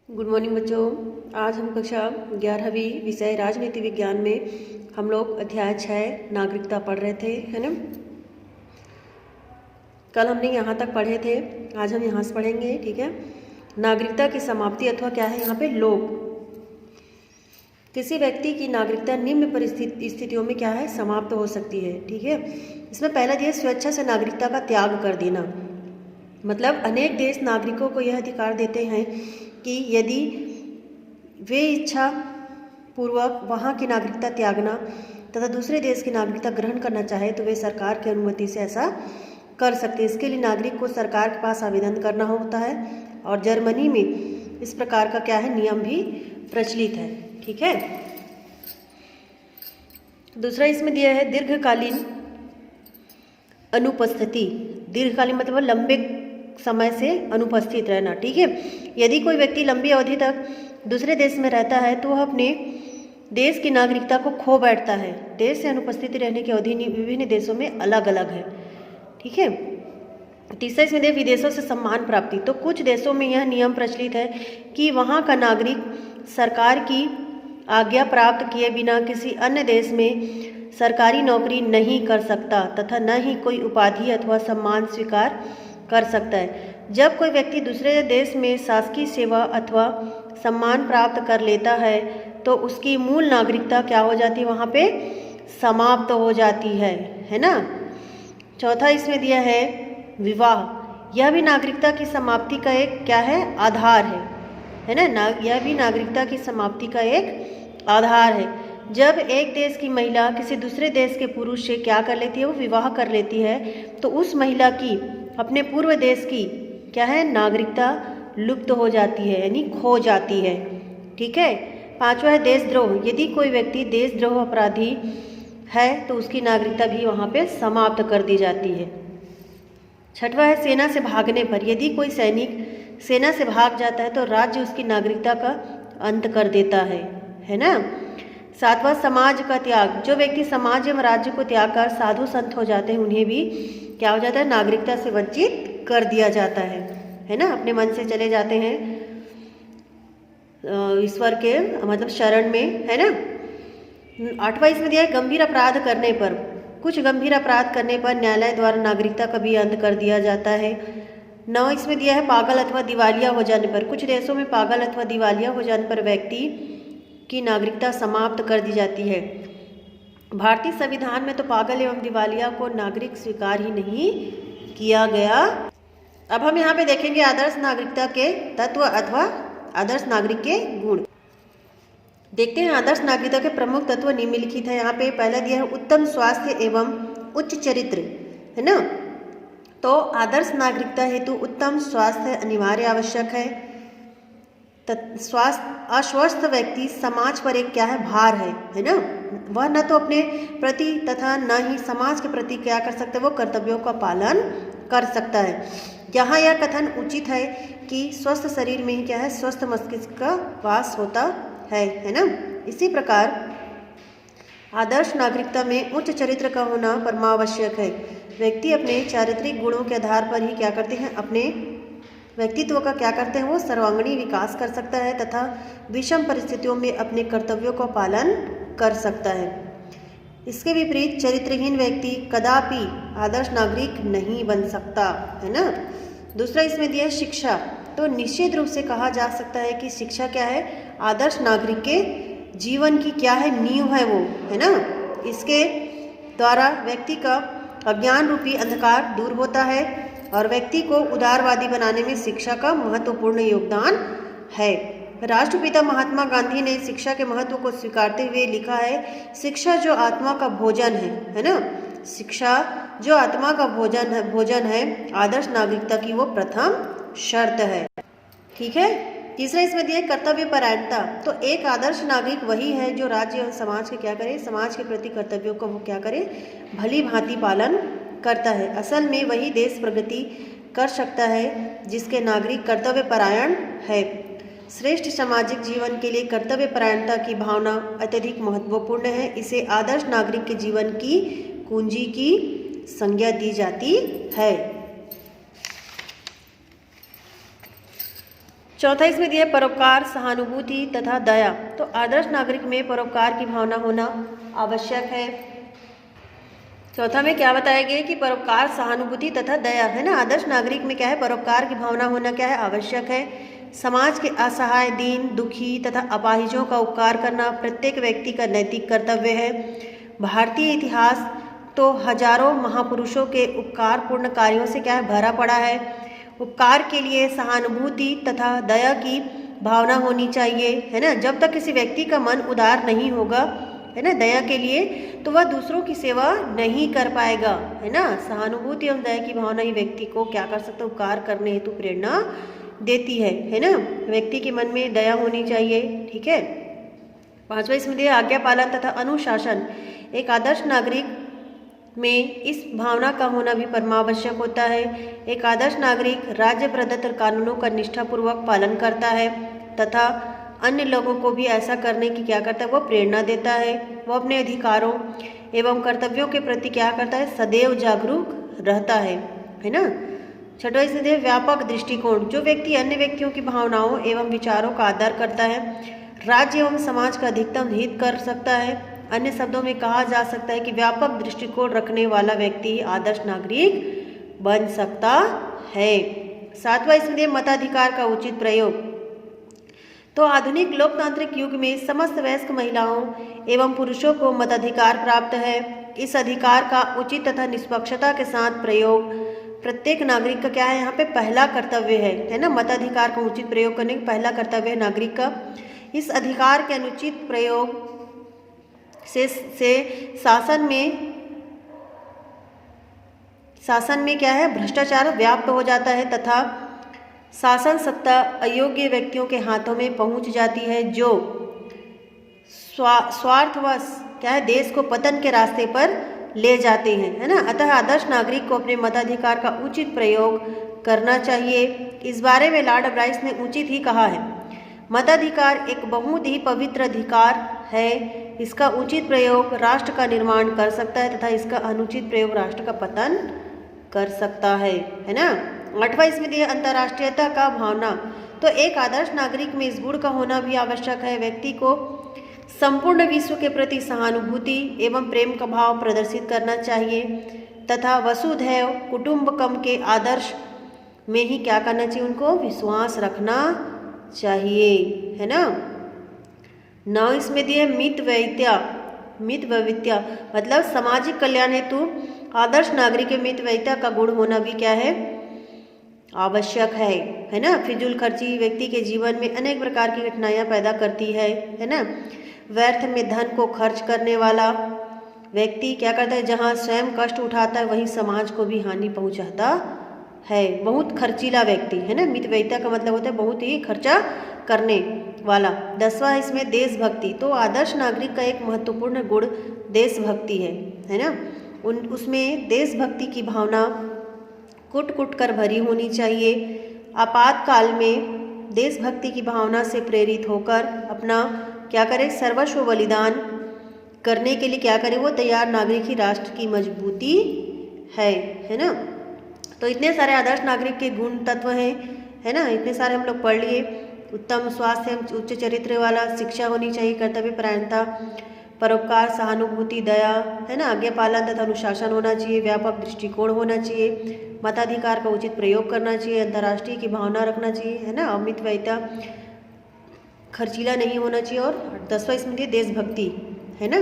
Good morning बच्चों। आज हम कक्षा 11वीं विषय राजनीति विज्ञान में हम लोग अध्याय 6 नागरिकता पढ़ रहे थे, है ना। कल हमने यहाँ तक पढ़े थे, आज हम यहाँ से पढ़ेंगे, ठीक है। नागरिकता की समाप्ति अथवा क्या है यहाँ पे लोप। किसी व्यक्ति की नागरिकता निम्न परिस्थितियों में क्या है समाप्त हो सकती है, ठीक है। इसमें पहला दिया स्वेच्छा से नागरिकता का त्याग कर देना। मतलब अनेक देश नागरिकों को यह अधिकार देते हैं कि यदि वे इच्छा पूर्वक वहाँ की नागरिकता त्यागना तथा दूसरे देश की नागरिकता ग्रहण करना चाहे तो वे सरकार की अनुमति से ऐसा कर सकते हैं। इसके लिए नागरिक को सरकार के पास आवेदन करना होता है और जर्मनी में इस प्रकार का क्या है नियम भी प्रचलित है, ठीक है। दूसरा इसमें दिया है दीर्घकालीन अनुपस्थिति। दीर्घकालीन मतलब लंबे समय से अनुपस्थित रहना, ठीक है। यदि कोई व्यक्ति लंबी अवधि तक दूसरे देश में रहता है तो वह अपने देश की नागरिकता को खो बैठता है। देश से अनुपस्थिति रहने की अवधि विभिन्न देशों में अलग अलग है, ठीक है। तीसरा इसमें दे विदेशों से सम्मान प्राप्ति। तो कुछ देशों में यह नियम प्रचलित है कि वहाँ का नागरिक सरकार की आज्ञा प्राप्त किए बिना किसी अन्य देश में सरकारी नौकरी नहीं कर सकता तथा न ही कोई उपाधि अथवा सम्मान स्वीकार कर सकता है। जब कोई व्यक्ति दूसरे देश में शासकीय सेवा अथवा सम्मान प्राप्त कर लेता है तो उसकी मूल नागरिकता क्या हो जाती है, वहाँ पे समाप्त हो जाती है ना। चौथा इसमें दिया है विवाह। यह भी नागरिकता की समाप्ति का एक क्या है आधार है ना। यह भी नागरिकता की समाप्ति का एक आधार है। जब एक देश की महिला किसी दूसरे देश के पुरुष से क्या कर लेती है, वो विवाह कर लेती है, तो उस महिला की अपने पूर्व देश की क्या है नागरिकता लुप्त हो जाती है, यानी खो जाती है, ठीक है। पांचवा है देशद्रोह। यदि कोई व्यक्ति देशद्रोह अपराधी है तो उसकी नागरिकता भी वहाँ पे समाप्त कर दी जाती है। छठवा है सेना से भागने पर। यदि कोई सैनिक सेना से भाग जाता है तो राज्य उसकी नागरिकता का अंत कर देता है ना। सातवां समाज का त्याग। जो व्यक्ति समाज एवं राज्य को त्याग कर साधु संत हो जाते हैं उन्हें भी क्या हो जाता है नागरिकता से वंचित कर दिया जाता है ना। अपने मन से चले जाते हैं ईश्वर के मतलब शरण में, है ना। आठवां इसमें दिया है गंभीर अपराध करने पर। कुछ गंभीर अपराध करने पर न्यायालय द्वारा नागरिकता का भी अंत कर दिया जाता है। 9 इसमें दिया है पागल अथवा दिवालिया हो जाने पर। कुछ देशों में पागल अथवा दिवालिया हो जाने पर व्यक्ति की नागरिकता समाप्त कर दी जाती है। भारतीय संविधान में तो पागल एवं दिवालिया को नागरिक स्वीकार ही नहीं किया गया। अब हम यहाँ पे देखेंगे आदर्श नागरिकता के तत्व अथवा आदर्श नागरिक के गुण। देखते हैं आदर्श नागरिकता के प्रमुख तत्व निम्नलिखित है। यहाँ पे पहला दिया है उत्तम स्वास्थ्य एवं उच्च चरित्र, है ना। तो आदर्श नागरिकता हेतु उत्तम स्वास्थ्य अनिवार्य आवश्यक है। अस्वस्थ व्यक्ति समाज पर एक क्या है भार है ना। वह न तो अपने प्रति तथा न ही समाज के प्रति क्या कर सकता है, वो कर्तव्यों का पालन कर सकता है। यहाँ यह कथन उचित है कि स्वस्थ शरीर में ही क्या है स्वस्थ मस्तिष्क का वास होता है ना। इसी प्रकार आदर्श नागरिकता में उच्च चरित्र का होना परमावश्यक है। व्यक्ति अपने चारित्रिक गुणों के आधार पर ही क्या करते हैं, अपने व्यक्तित्व का क्या करते हैं वो सर्वांगीण विकास कर सकता है तथा विषम परिस्थितियों में अपने कर्तव्यों का पालन कर सकता है। इसके विपरीत चरित्रहीन व्यक्ति कदापि आदर्श नागरिक नहीं बन सकता, है ना। दूसरा इसमें दिया है शिक्षा। तो निश्चित रूप से कहा जा सकता है कि शिक्षा क्या है आदर्श नागरिक के जीवन की क्या है नींव है वो, है ना। इसके द्वारा व्यक्ति का अज्ञान रूपी अंधकार दूर होता है और व्यक्ति को उदारवादी बनाने में शिक्षा का महत्वपूर्ण योगदान है। राष्ट्रपिता महात्मा गांधी ने शिक्षा के महत्व को स्वीकारते हुए लिखा है शिक्षा जो आत्मा का भोजन है ना। शिक्षा जो आत्मा का भोजन है आदर्श नागरिकता की वो प्रथम शर्त है, ठीक है। तीसरा इसमें दिया कर्तव्य परायणता। तो एक आदर्श नागरिक वही है जो राज्य और समाज के क्या करे समाज के प्रति कर्तव्यों का वो क्या करे भली भांति पालन करता है। असल में वही देश प्रगति कर सकता है जिसके नागरिक कर्तव्य परायण है। श्रेष्ठ सामाजिक जीवन के लिए कर्तव्य परायणता की भावना अत्यधिक महत्वपूर्ण है। इसे आदर्श नागरिक के जीवन की कुंजी की संज्ञा दी जाती है। चौथा इसमें दिया परोपकार, सहानुभूति तथा दया। तो आदर्श नागरिक में परोपकार की भावना होना आवश्यक है। चौथा में क्या बताया गया कि परोपकार, सहानुभूति तथा दया, है ना। आदर्श नागरिक में क्या है, परोपकार की भावना होना क्या है, आवश्यक है। समाज के असहाय, दीन, दुखी तथा अपाहिजों का उपकार करना प्रत्येक व्यक्ति का नैतिक कर्तव्य है। भारतीय इतिहास तो हजारों महापुरुषों के उपकारपूर्ण कार्यों से क्या है, भरा पड़ा है। उपकार के लिए सहानुभूति तथा दया की भावना होनी चाहिए, है ना। जब तक किसी व्यक्ति का मन उदार नहीं होगा, है ना, दया के लिए, तो वह दूसरों की सेवा नहीं कर पाएगा, है ना। सहानुभूति एवं दया की भावना ही व्यक्ति को क्या कर सकता है, उपकार करने हेतु प्रेरणा देती है ना। व्यक्ति के मन में दया होनी चाहिए, ठीक है। पांचवा इसमें दिया आज्ञा पालन तथा अनुशासन। एक आदर्श नागरिक में इस भावना का होना भी परमावश्यक होता है। एक आदर्श नागरिक राज्य प्रदत्त कानूनों का निष्ठापूर्वक पालन करता है तथा अन्य लोगों को भी ऐसा करने की क्या करता है, वो प्रेरणा देता है। वो अपने अधिकारों एवं कर्तव्यों के प्रति क्या करता है, सदैव जागरूक रहता है ना। छठवां इसमें दिया व्यापक दृष्टिकोण। जो व्यक्ति अन्य व्यक्तियों की भावनाओं एवं विचारों का आदर करता है, राज्य एवं समाज का अधिकतम हित कर सकता है। अन्य शब्दों में कहा जा सकता है कि व्यापक दृष्टिकोण रखने वाला व्यक्ति आदर्श नागरिक बन सकता है। सातवां इसमें दिया मताधिकार का उचित प्रयोग। तो आधुनिक लोकतांत्रिक युग में समस्त वयस्क महिलाओं एवं पुरुषों को मताधिकार प्राप्त है। इस अधिकार का उचित तथा निष्पक्षता के साथ प्रयोग प्रत्येक नागरिक का क्या है, यहाँ पे पहला कर्तव्य है ना। मताधिकार का उचित प्रयोग करने का पहला कर्तव्य है नागरिक का। इस अधिकार के अनुचित प्रयोग से शासन में क्या है, भ्रष्टाचार व्याप्त हो जाता है तथा शासन सत्ता अयोग्य व्यक्तियों के हाथों में पहुंच जाती है, जो स्वार्थवश क्या है, देश को पतन के रास्ते पर ले जाते हैं, है ना। अतः आदर्श नागरिक को अपने मताधिकार का उचित प्रयोग करना चाहिए। इस बारे में लॉर्ड ब्राइस ने उचित ही कहा है, मताधिकार एक बहुत ही पवित्र अधिकार है। इसका उचित प्रयोग राष्ट्र का निर्माण कर सकता है तथा इसका अनुचित प्रयोग राष्ट्र का पतन कर सकता है ना। आठवां इसमें दिया अंतर्राष्ट्रीयता का भावना। तो एक आदर्श नागरिक में इस गुण का होना भी आवश्यक है। व्यक्ति को संपूर्ण विश्व के प्रति सहानुभूति एवं प्रेम का भाव प्रदर्शित करना चाहिए तथा वसुधैव कुटुंबकम के आदर्श में ही क्या करना चाहिए, उनको विश्वास रखना चाहिए, है ना। नौ इसमें दिए मितव्ययित्या मतलब सामाजिक कल्याण हेतु आदर्श नागरिक के मितव्ययिता का गुण होना भी क्या है, आवश्यक है ना। फिजूल खर्ची व्यक्ति के जीवन में अनेक प्रकार की कठिनाइयाँ पैदा करती है ना। व्यर्थ में धन को खर्च करने वाला व्यक्ति क्या करता है, जहाँ स्वयं कष्ट उठाता है वहीं समाज को भी हानि पहुँचाता है। बहुत खर्चीला व्यक्ति, है ना। मितव्ययिता का मतलब होता है बहुत ही खर्चा करने वाला। 10वां इसमें देशभक्ति। तो आदर्श नागरिक का एक महत्वपूर्ण गुण देशभक्ति है ना। उसमें देशभक्ति की भावना कुट कुट कर भरी होनी चाहिए। आपातकाल में देशभक्ति की भावना से प्रेरित होकर अपना क्या करे, सर्वस्व बलिदान करने के लिए क्या करे, वो तैयार नागरिक ही राष्ट्र की मजबूती है ना। तो इतने सारे आदर्श नागरिक के गुण तत्व हैं, है ना। इतने सारे हम लोग पढ़ लिए। उत्तम स्वास्थ्य एवं उच्च चरित्र वाला, शिक्षा होनी चाहिए, कर्तव्य परायणता, परोपकार, सहानुभूति, दया, है ना, आज्ञा पालन तथा अनुशासन होना चाहिए, व्यापक दृष्टिकोण होना चाहिए, मताधिकार का उचित प्रयोग करना चाहिए, अंतर्राष्ट्रीय की भावना रखना चाहिए, है ना, अमितव्ययिता, खर्चीला नहीं होना चाहिए, और 10वां इसमें देशभक्ति, है ना।